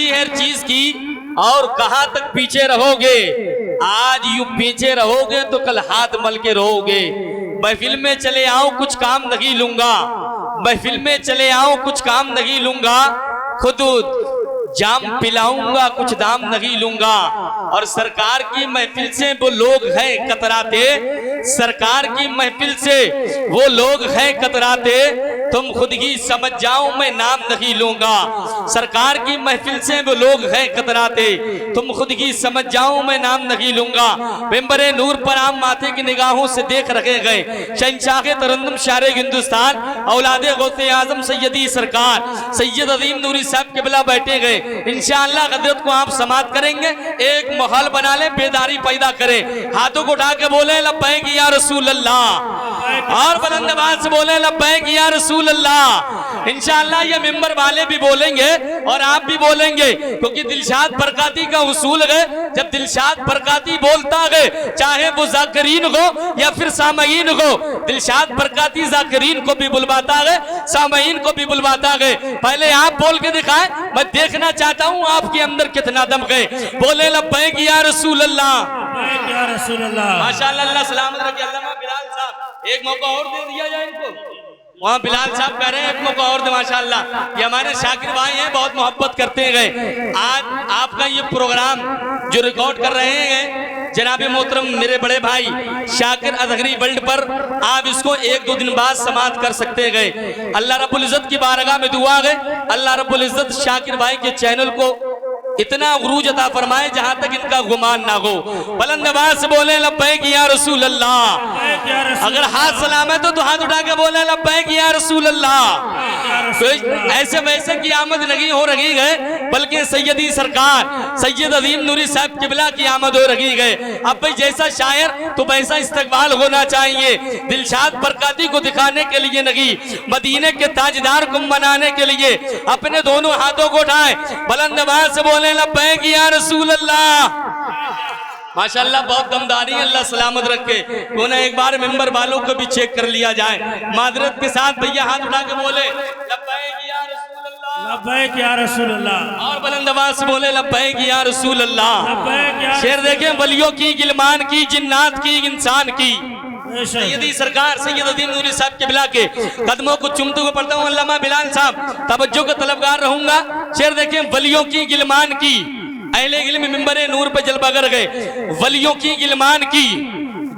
जिंदगी हर चीज की, और कहां तक पीछे रहोगे। आज यूं पीछे रहोगे तो कल हाथ मल के रहोगे। महफिल में चले आओ कुछ काम नहीं लूंगा, महफिल में चले आओ कुछ काम नहीं लूंगा, खुद जाम पिलाऊंगा कुछ दाम नहीं लूंगा। और सरकार की महफिल से वो लोग हैं कतराते, सरकार की महफिल से वो लोग हैं कतराते, तुम खुद ही समझ जाओ मैं नाम नहीं लूंगा। सरकार की महफिल से वो लोग हैं कतराते, तुम खुद ही समझ जाओ मैं नाम नहीं लूंगा। मेंबरे नूर पर आम माथे की निगाहों से देख रखे गए शहंशाह तरन्नुम शारे हिंदुस्तान औलादे गौसे आजम सैयदी सरकार सैयद अजीम नूरी साहब किबला बैठे गए। इंशाअल्लाह हजरत को आप समात करेंगे। एक माहौल बना ले, बेदारी पैदा करे, हाथों को उठा के बोले लब्बैक या रसूल अल्लाह, और बुलंद आवाज से बोले लब्बैक या रसूल अल्लाह। इंशाअल्लाह ये मिंबर वाले भी बोलेंगे और आप भी बोलेंगे, क्योंकि दिलशाद बरकाती का उसूल है, जब दिलशाद बरकाती बोलता है चाहे वो जाकिरीन हो या फिर सामईन हो, दिलशाद बरकाती जाकिरीन को भी बुलवाता है, सामईन को भी बुलवाता है। पहले आप बोल के दिखाएं, मैं देखना चाहता हूं आपके अंदर कितना दम है। बोले लब्बैक या रसूल अल्लाह, माशाअल्लाह, अल्लाह सलामत रखे। अल्लामा बिलाल साहब एक मौका और दे दिया जाए इनको। वहाँ बिलाल साहब कह रहे हैं एक मौका और दे, माशाअल्लाह। ये हमारे शाकिर भाई हैं, बहुत मोहब्बत करते गए। आज आपका ये प्रोग्राम जो रिकॉर्ड कर रहे हैं जनाबे मोहतरम मेरे बड़े भाई शाकिर अजहरी वर्ल्ड पर, आप इसको 1-2 दिन बाद समाप्त कर सकते गए। अल्लाह रब्बुल इज्जत की बारगाह में दुआ है, अल्लाह रब्बुल इज्जत शाकिर भाई के चैनल को इतना उरूज अता फरमाए जहां तक इनका गुमान ना हो। बुलंद आवाज से बोले लब्बैक या रसूल अल्लाह। अगर हाथ सलामत हो तो हाथ उठा के बोले लब्बैक या रसूल अल्लाह। तो ऐसे वैसे की आमद नहीं हो रही है, बल्कि सैयदी सरकार सैयद अजीम नूरी साहब किबला की आमद हो रही है। अब भाई जैसा शायर तो वैसा इस्तकबाल होना चाहिए। दिलशाद बरकाती को दिखाने के लिए नहीं, मदीने के ताजदार को मनाने के लिए अपने दोनों हाथों को उठाए, बुलंद आवाज से बोले लब्बैक या रसूल अल्लाह। माशाअल्लाह, बहुत दमदारी, अल्लाह सलामत रखे। क्यों ना एक बार मेंबर वालों को भी चेक कर लिया जाए। मादरत के साथ भैया हाथ उठा के बोले लब्बैक या रसूल अल्लाह, लब्बैक या रसूल अल्लाह, और बुलंद आवाज से बोले लब्बैक या रसूल अल्लाह। शेर देखें, वलियों की, गिलमान की, जिन्नात की, इंसान की, सैयदी सरकार सैयद अजीम नूरी साहब किबला के कदमों को चूमते हुए पढ़ता हूँ। अल्लामा बिलाल साहब तवज्जो का तलबगार रहूंगा। शेर देखें, वलियों की, गिलमान की, अहले इल्म मिंबरे नूर पे जलवा कर गए। वलियों की, गिलमान की,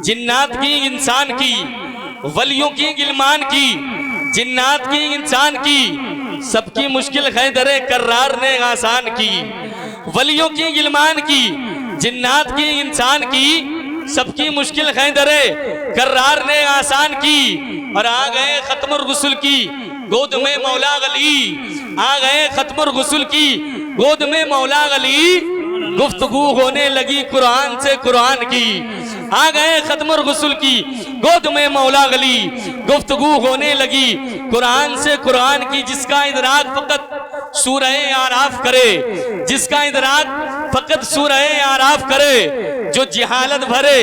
जिन्नात की, इंसान की, वलियों की, गिलमान की, जिन्नात की, इंसान की, सबकी मुश्किल है दरे कर्रार ने आसान की। वलियों की, गिलमान की, जिन्नात की, इंसान की, सबकी मुश्किल है दरे कर्रार ने आसान की। और आ गए खत्मुल गुस्ल की गोद में मौला अली, आ गए खत्मुल गुस्ल की गोद में मौला अली, गुफ्तगू होने लगी कुरान से कुरान की। आ गए खत्मुल गुस्ल की गोद में मौला अली, गुफ्तगू होने लगी कुरान से कुरान की। जिसका इदराक फकत सूरह आराफ करे, जिसका इदराक फकत सूरह आराफ करे, जो जिहालत भरे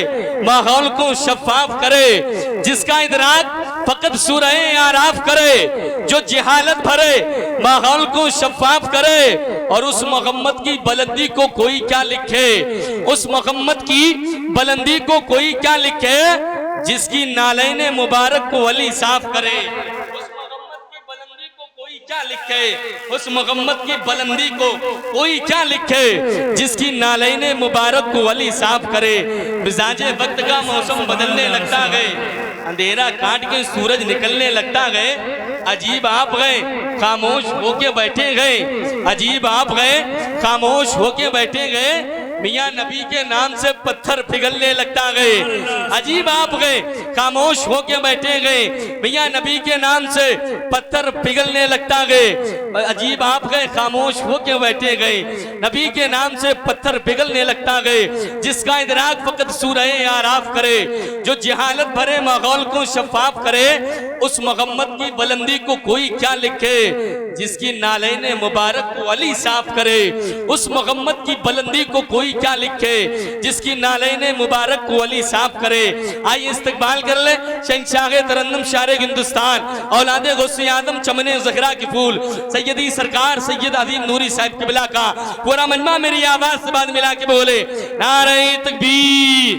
माहौल को शफाफ करे। जिसका इदराक फकत सूरह आराफ करे, जो जिहालत भरे माहौल को शफाफ करे। और उस मोहम्मद की बुलंदी को कोई क्या लिखे, उस मोहम्मद की बुलंदी को कोई क्या लिखे, जिसकी नालैने मुबारक को अली साफ करे। क्या लिखे, उस मोहम्मद की बुलंदी को कोई क्या लिखे, जिसकी नालैने मुबारक को अली साफ करे। मिजाजे वक्त का मौसम बदलने लगता है, अंधेरा काट के सूरज निकलने लगता है। अजीब आप गए खामोश होके बैठे गए, अजीब आप गए खामोश होके बैठे गए। मियां नबी के नाम से पत्थर पिघलने लगता गए। अजीब आप गए खामोश होके बैठे गए, मियां नबी के नाम से पत्थर पिघलने लगता गए। अजीब आप गए खामोश होके बैठे गए, नबी के नाम से पत्थर पिघलने लगता गए। जिसका इदराक फकत सूरह आराफ करे, जो जिहालत भरे माहौल को शफाफ करे। उस मोहम्मद की बुलंदी को कोई क्या लिखे, जिसकी नालैने मुबारक को अली साफ करे। उस मोहम्मद की बुलंदी को कोई क्या लिखे, जिसकी नालैने मुबारक को अली साफ करे। आइए इस्तकबाल कर ले शहंशाह तरन्नुम शारे हिंदुस्तान औलादे गौसे आदम चमने ज़हरा की फूल सैयदी सरकार सैयद अजीम नूरी साहब किबला का पूरा मजमा मेरी आवाज से बाद मिला के बोले नारे तकबीर।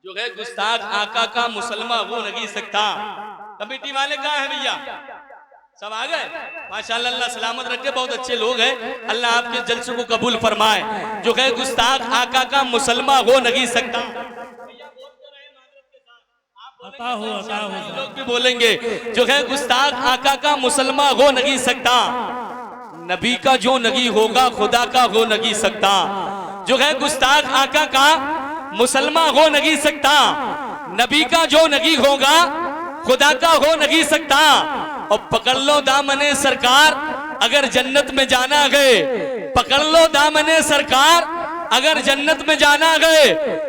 जो है गुस्ताख आका का मुसलमा वो नहीं सकता। कमेटी वाले कहाँ हैं भैया, सब आ गए? माशाअल्लाह, अल्लाह सलामत रखे, बहुत अच्छे लोग हैं, अल्लाह आपके जलसों को कबूल फरमाए। जो है गुस्ताख आका का मुसलमा हो नहीं सकता। लोग भी बोलेंगे जो है गुस्ताख आका का मुसलमा हो नहीं सकता। नबी का जो नहीं होगा खुदा का हो नहीं सकता। जो है गुस्ताख आका का मुसलमा हो नहीं सकता। नबी का जो नहीं होगा खुदा का हो नहीं सकता। और पकड़ लो दामने सरकार अगर जन्नत में जाना गए, पकड़ लो दामने सरकार अगर जन्नत में जाना गए,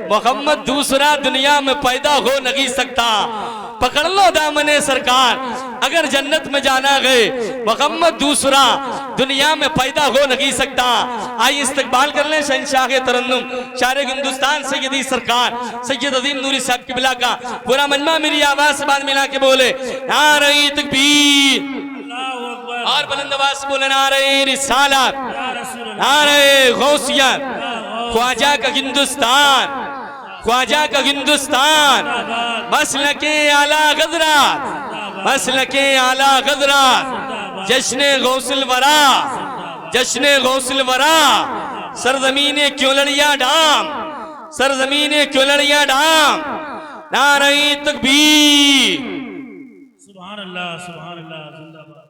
मोहम्मद दूसरा दुनिया में पैदा हो नहीं सकता। पकड़ लो दामने सरकार अगर जन्नत में जाना गए, मोहम्मद दूसरा दुनिया में पैदा हो नहीं सकता। आइए इस्तकबाल कर लें शहंशाह तरन्नुम शारे हिंदुस्तान सैयदी सरकार सैयद अजीम नूरी साहब किबला का पूरा मजमा मेरी आवाज से बाद मिला के बोले नारे तकबीर और बुलंद आवाज से बोले नारे रिसालत, नारे गौसियत। ख्वाजा का हिंदुस्तान, ख्वाजा का हिंदुस्तान, मसलके आला गजरात, मसलके आला गजरात, जश्ने गौसल वरा, जश्ने गौसल वरा, सरजमीने क्यों लड़िया डाम, सरजमीने क्यों लड़िया डाम, नारे तकबीर। सुभान अल्लाह, सुभान अल्लाह, जिंदाबाद।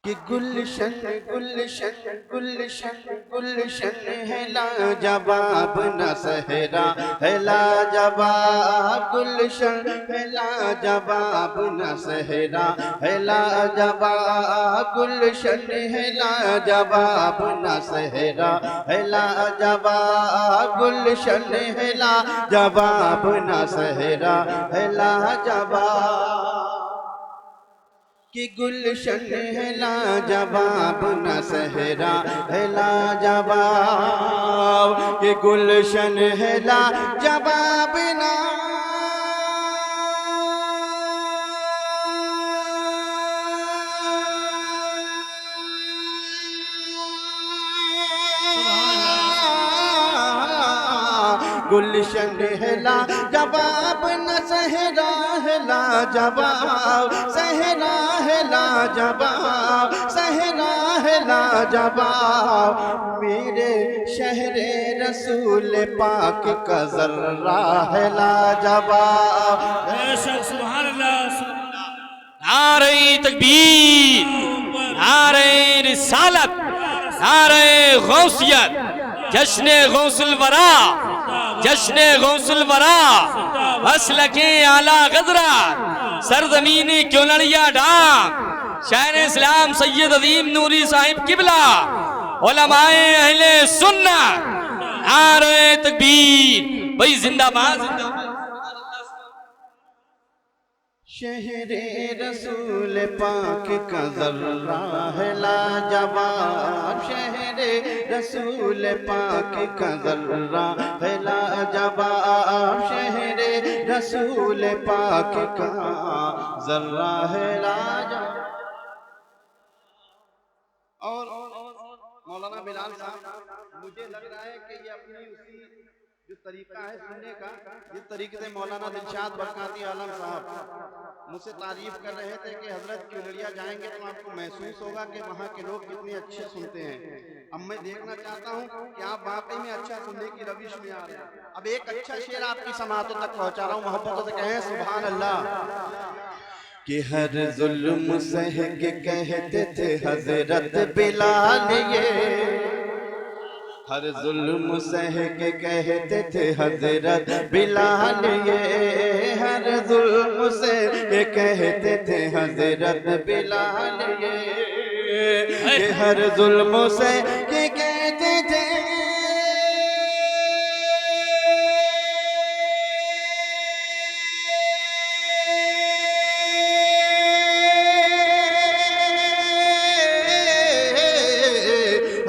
कि गुलशन गुलशन गुलशन गुलशन है लाजवाब न सहरा है लाजवाब, गुलशन है लाजवाब न सहरा है लाजवाब, गुलशन है लाजवाब न सहरा है लाजवाब, गुलशन है लाजवाब न सहरा है लाजवाब। कि गुलशन है लाजवाब न सहरा है लाजवाब, कि गुलशन है लाजवाब न गुलशन है लाजवाब न सहरा है लाजवाब, सहरा है लाजवाब, सहरा है लाजवाब। मेरे शहरे रसूल पाक का ज़र्रा है लाजवाब। सुभान अल्लाह। नारे तकबीर, नारे रिसालत, नारे गौसियत, जश्ने गौसल वरा, जश्ने गौसल वरा, मसलके आला गजरा, सरजमीने क्यों लड़िया डाक, शायर इस्लाम सैयद अजीम नूरी साहिब किबला, उलमाए अहले सुन्नत, नारे तकबीर। भाई जिंदाबाद, जिंदाबाद। शहरे रसूल पाक का ज़र्रा है लाजवाब, शहरे रसूल पाक का ज़र्रा है लाजवाब, शहरे रसूल पाक का ज़र्रा है लाजवाब। और मौलाना बिलाल साहब, मुझे लग रहा है कि ये अपनी उसी जो तरीका है सुनने का, जिस तरीके से मौलाना दिलशाद बरकाती आलम साहब मुझसे तारीफ कर रहे थे कि हजरत की उलड़िया जाएंगे तो आपको महसूस होगा कि वहाँ के लोग कितने अच्छे सुनते हैं। अब मैं देखना चाहता हूँ कि आप वाकई में अच्छा सुनने की रविश में आ रहे हैं। अब एक अच्छा शेर आपकी समातों तक पहुँचा रहा हूँ, मोहब्बत से कहें सुभान अल्लाह। कि हर जुल्म सह के कहते थे हजरत बिलाल ये, हर जुल्म सह के कहते थे हजरत बिलाल ये, हर जुल्म से के कहते थे हजरत बिलाल ये, हर जुल्म से के कहते थे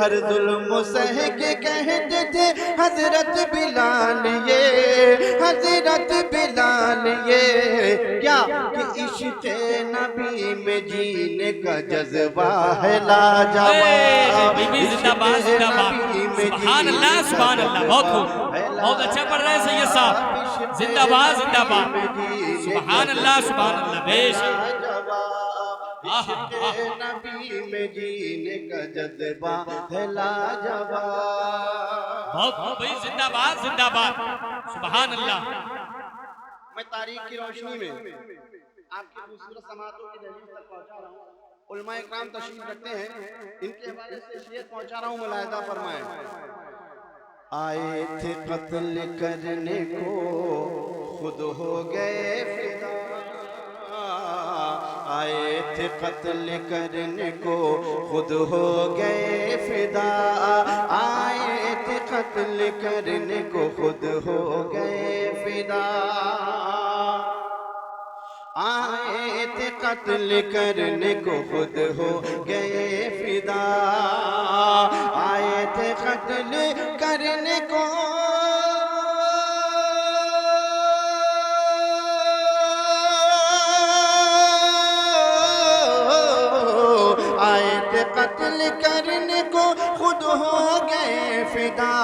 हर जुल्म सह के कहते थे हजरत बिलाल ये, हजरत बिलाल ये। क्या कि इश्क़ नबी में जीने का जज्बा है लाजवाब। बीबी जिंदाबाद जिंदाबाद, सुभान अल्लाह सुभान अल्लाह। बहुत खूब, बहुत अच्छा पढ़ रहे हैं सैयद साहब, जिंदाबाद जिंदाबाद, सुभान अल्लाह सुभान अल्लाह। बेशक नबी में जीने का जज्बा है लाजवाब। बहुत भाई, जिंदाबाद जिंदाबाद, सुभान अल्लाह। मैं तारीख की रोशनी में आपकी खूबसूरत समातों की दहलीज तक पहुंचा रहा हूँ। उलमा इकराम तशरीफ रखते हैं, इनके हवाले से शेर पहुंचा रहा हूँ, मुलाहिजा फरमाएं। आए थे कत्ल करने को खुद हो गए फिदा, आए थे कत्ल करने को खुद हो गए फिदा, आए थे कत्ल करने को खुद हो गए फिदा, आए थे कत्ल करने को खुद हो गए फिदा, आए थे कत्ल करने को कत्ल करने को खुद हो गए फिदा।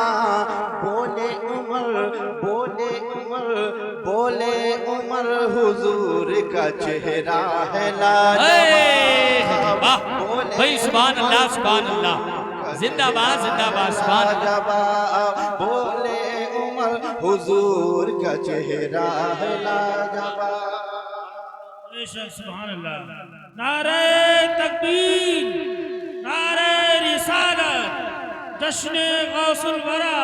बोले उमर, बोले उमर, बोले उमर हुजूर का चेहरा है लाजवाब। भाई सुभान अल्लाह सुभान अल्लाह, जिंदाबाद जिंदाबाद, सुभान अल्लाह। बोले उमर हुजूर का चेहरा है लाजवाब। सुभान अल्लाह। नारे तकबीर, नारे रिसालत, जश्न गौसुल वरा,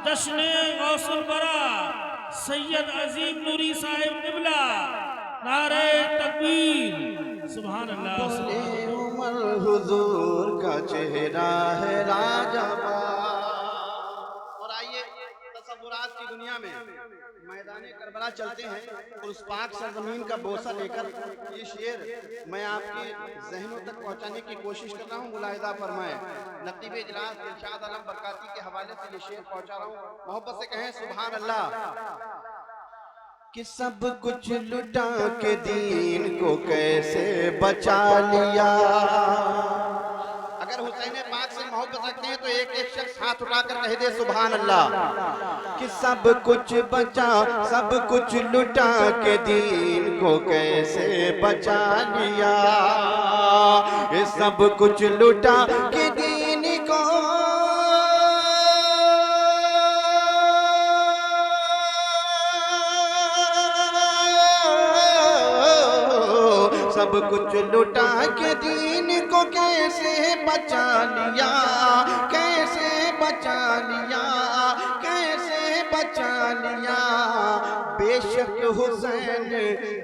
जश्न गौसुल वरा सैयद अजीम नूरी साहिब क़िबला, नारे तकबीर, सुभान अल्लाह। बोले उमर हुजूर का चेहरा है लाजवाब। और आइए तसव्वुरात की दुनिया में मैदाने करबला चलते हैं और उस पाक सरजमीन का बोसा लेकर ये शेर मैं आपके जहनों तक पहुंचाने की कोशिश कर रहा हूँ, मुलाहिजा फरमाएं। नकीब इजलास इरशाद आलम बरकाती के हवाले से ये शेर पहुंचा रहा हूँ, मोहब्बत से कहें सुभान अल्लाह। कि सब कुछ लुटा के दीन को कैसे बचा लिया। अगर हुसैन पाक से मोहब्बत रखते हैं तो एक एक शख्स हाथ उठाकर कह दे सुभान अल्लाह। कि सब कुछ बचा, सब कुछ लुटा के दीन को कैसे बचा लिया, ये सब कुछ लुटा के दीन को सब कुछ लुटा के दीन को कैसे बचा लिया, कैसे बचा लिया, कैसे बचा लिया। बेशक हुसैन,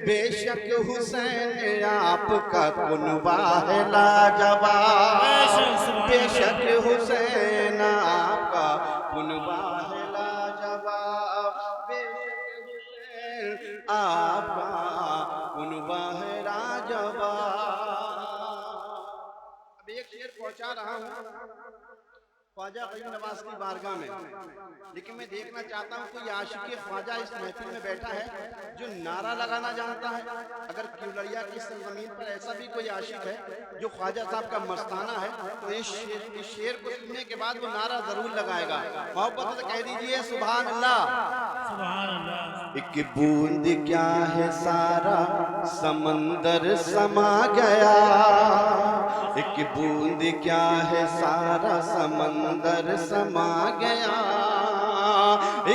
बेशक हुसैन आपका कुनबा है लाजवाब, बेशक हुसैन आपका कुनबा है लाजवाब, बेशक हुसैन आपका कुनबा है लाजवाब। अब एक शेर पहुंचा रहा हूँ ख्वाजा गरीब नवाज की बारगाह में, लेकिन मैं देखना चाहता हूँ कोई आशिक ख्वाजा इस महफिल में बैठा है जो नारा लगाना जानता है। अगर क्यूलरिया की सरजमीन पर ऐसा भी कोई आशिक है जो ख्वाजा साहब का मस्ताना है तो इस शेर को सुनने के बाद वो नारा जरूर लगाएगा। मोहब्बत से कह दीजिए सुभान अल्लाह, सुभान अल्लाह। एक बूंद क्या है सारा समंदर समा गया, एक बूंद क्या है सारा समंदर समा गया,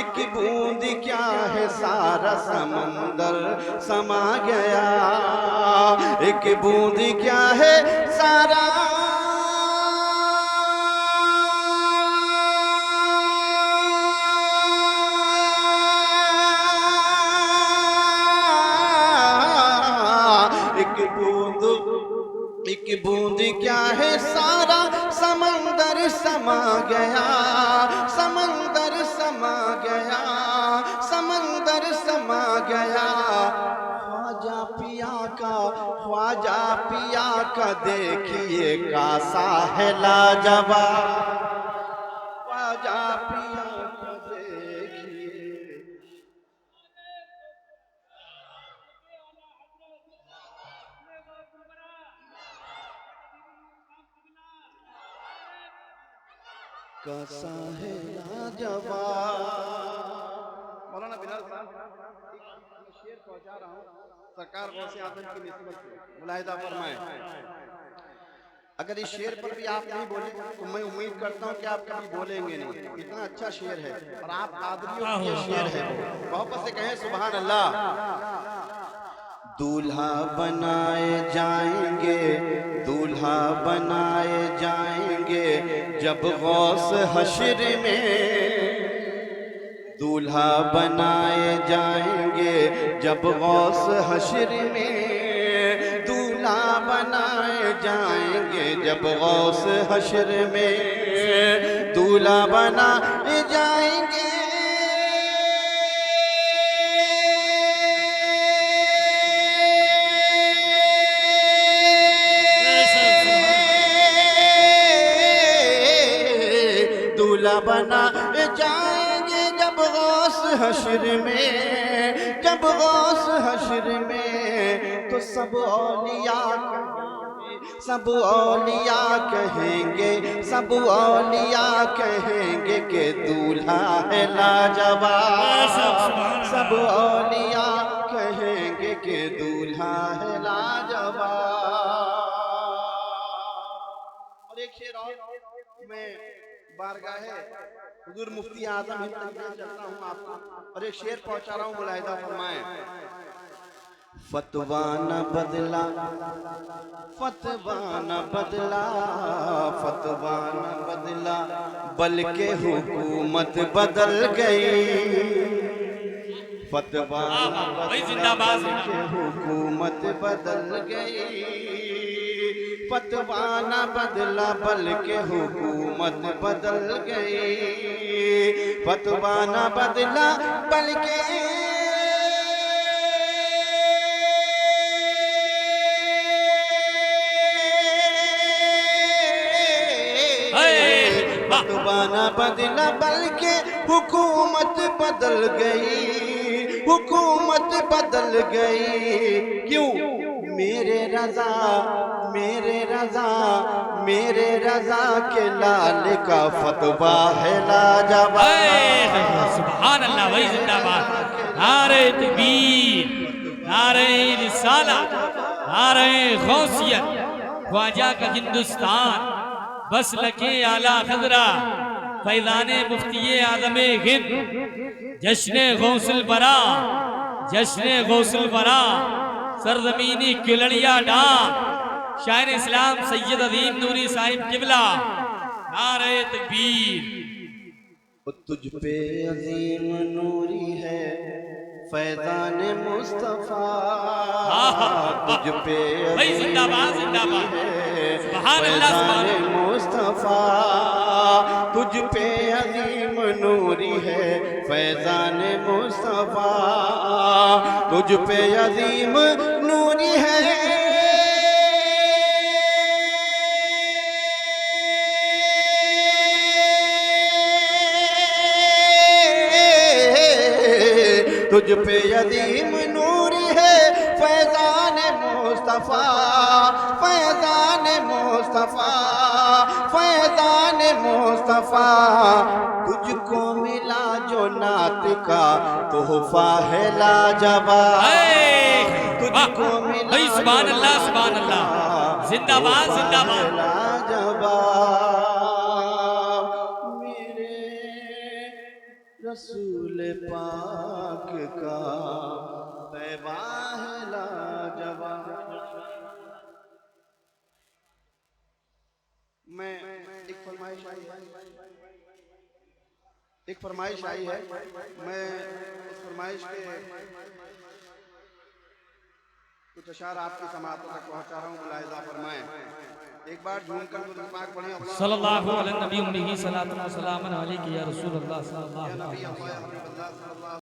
एक बूंद क्या है सारा समंदर समा गया, एक बूंद क्या है सारा एक बूंद क्या है सारा समंदर समा गया, समंदर समा गया, समंदर समा गया। ख्वाजा पिया का ख्वाजा पिया का देखिए कासा है लाजवाब, ख्वाजा पिया का देखिए। कासा है लाजवाब। मौलाना बिलाल साहब एक शेर पहुंचा रहा हूँ सरकार गौसे आदम की निस्बत से, मुलाहिदा फरमाएं। अगर इस शेर पर भी आप नहीं बोले तो मैं उम्मीद करता हूँ कि आप कभी बोलेंगे नहीं। इतना अच्छा शेर है और आप कादरियों की ये शेर है, मोहब्बत से कहें सुभान अल्लाह। दूल्हा बनाए जाएंगे, दूल्हा बनाए जाएंगे जब गौस हश्र में, दूल्हा बनाए जाएंगे जब गौस हश्र में, दूल्हा बनाए जाएंगे जब गौस हश्र में, दूल्हा बनाए जाएंगे। दूल्हा बनाए जाएंगे जब गौस हश्र में, जब गौस हश्र में, तो सब औलिया कहेंगे, सब औलिया कहेंगे, सब औलिया कहेंगे कि दूल्हा है लाजवाब, सब औलिया कहेंगे कि दूल्हा है लाजवाब। और एक शेर और मैं बारगाहे हुजूर मुफ्ती आजम हिंद तक चलता हूँ आपको, और एक शेर पहुंचा रहा हूँ, मुलाहिदा फरमाएं। फतवा न बदला, फतवा न बदला, फतवा न बदला, बल्कि हुकूमत बदल गई, फतवा बल्कि हुकूमत बदल गई, फतवा न बदला बल्कि हुकूमत बदल गई, फतवा न बदला बल्कि फतवा न बदला बल्कि हुकूमत बदल गई, हुकूमत बदल गई। क्यों? मेरे रजा, मेरे रजा, मेरे रजा के लाल का फतवा है लाजवाब। सुभान अल्लाह, वही जिंदाबाद। नारे तकबीर, नारे रिसालत, नारे गौसियत, ख्वाजा का हिंदुस्तान, बस लके आला खजरा, फैज़ाने मुफ्ती आदमे हिंद, जश्ने गौसल बरा, जश्ने गौसल बरा, सरजमीनी किलड़िया डाक, शायर इस्लाम सैयद अदीम नूरी साहिब किबला, नारे तकबीर। तुझ पे अजीम नूरी है फैज़ान मुस्तफा, तुझ पे जिंदाबाद जिंदाबाद, फैज़ान मुस्तफा, तुझ पे अजीम नूरी है फैज़ान मुस्तफा, तुझ पे अजीम नूरी है। तुझ पे अजीम नूरी है फैज़ान मुस्तफा, फैज़ान मुस्तफा, फैज़ान मुस्तफा, तुझको मिला जो नात का तोहफा है लाजवाब, तुझको मिला सुभान अल्लाह, सुभान अल्लाह, जिंदाबाद जिंदाबाद, लाजवाब। रसूल पाक का तैबा है लाजवाब। मैं एक फरमाइश आई है, एक फरमाइश आई है, मैं उस फरमाइश के कुछ अशार आपकी समाअतों तक पहुंचा रहा हूँ, मुलाहिज़ा फरमाएं। एक बार झूमकर दुरूद पाक पढ़ें। सल्लल्लाहु अलैहि नबी उम्मी सलातु व सलाम अलैहि या रसूल अल्लाह सल्लल्लाहु अलैहि वसल्लम।